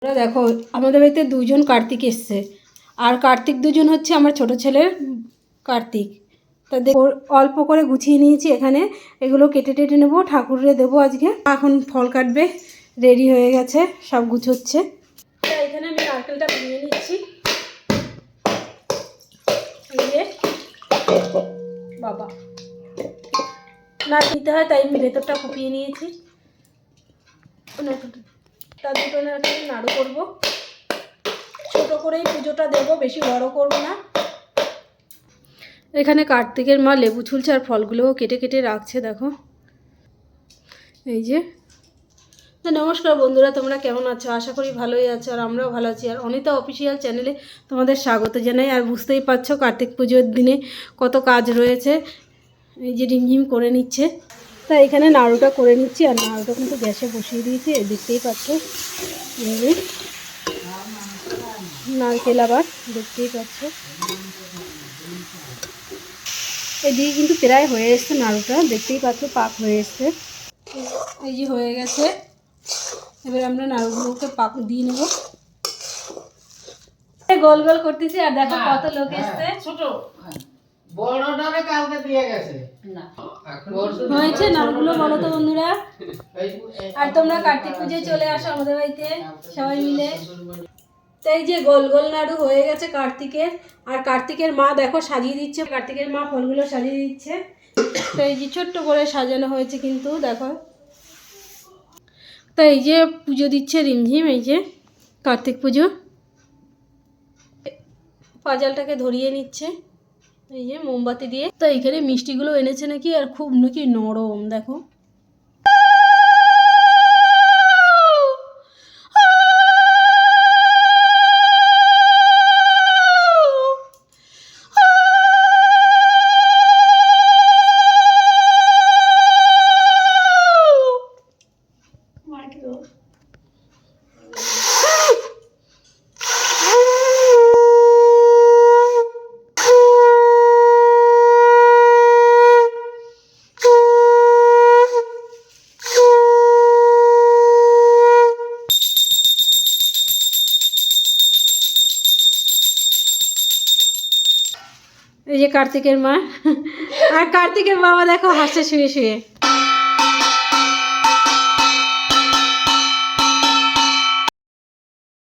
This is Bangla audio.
ওরা দেখো আমাদের বাড়িতে দুজন কার্তিক এসছে, আর কার্তিক দুজন হচ্ছে আমার ছোট ছেলের কার্তিক। তা অল্প করে গুছিয়ে নিয়েছি এখানে, এগুলো কেটে টেটে নেবো, ঠাকুরে দেবো আজকে। এখন ফল কাটবে, রেডি হয়ে গেছে, সব গুছোচ্ছে। তা এখানে আমি নারকেলটা ভেঙে নিচ্ছি। বাবা না দিতে হয় তাই আমি ভেতরটা কুপিয়ে নিয়েছি। তার দুটো নারকেল নাড়ু করবো, ছোটো করেই পুজোটা দেবো, বেশি বড় করব না। এখানে কার্তিকের মা লেবু ছুলছে আর ফলগুলোও কেটে কেটে রাখছে দেখো, এই যে। তো নমস্কার বন্ধুরা, তোমরা কেমন আছো? আশা করি ভালোই আছো, আর আমরাও ভালো আছি। আর অনিতা অফিসিয়াল চ্যানেলে তোমাদের স্বাগত জানাই। আর বুঝতেই পারছো কার্তিক পুজোর দিনে কত কাজ রয়েছে। এই যে রিমঝিম করে নিচ্ছে। তা এখানে নাড়ুটা করে নিচ্ছি, আর নাড়ুটা কিন্তু গ্যাসে বসিয়ে দিয়েছি, দেখতেই পাচ্ছ। নারকেল আবার দেখতেই পাচ্ছ, এদিকে কিন্তু প্রায় হয়ে এসছে নাড়ুটা, দেখতেই পাচ্ছ পাক হয়ে এসছে। এই যে হয়ে গেছে, এবার আমরা নাড়ুগুলোকে পাক দিয়ে নেব। গোল গোল করতেছি, আর দেখো কত লোক এসছে। ছোট বড়টারে কালকে দিয়ে গেছে না হয়েছে নাড়ুগুলো, বলো তো বন্ধুরা। আর তোমরা কার্তিক পুজোয় চলে আসো আমাদের বাড়িতে সবাই মিলে। তাই যে গোল গোল নাড়ু হয়ে গেছে কার্তিকের, আর কার্তিকের মা দেখো সাজিয়ে দিচ্ছে, কার্তিকের মা ফলগুলো সাজিয়ে দিচ্ছে। তো এই যে ছোট্ট করে সাজানো হয়েছে কিন্তু দেখো। তো এই যে পুজো দিচ্ছে রিমঝিম, এই যে কার্তিক পুজো, পাজালটাকে ধরিয়ে নিচ্ছে এই যে মোমবাতি দিয়ে। তো এইখানে মিষ্টিগুলো এনেছে নাকি, আর খুব নাকি নরম দেখো। এই যে কার্তিকের মা, আর কার্তিকের বাবা দেখো হাসছে শুয়ে শুয়ে।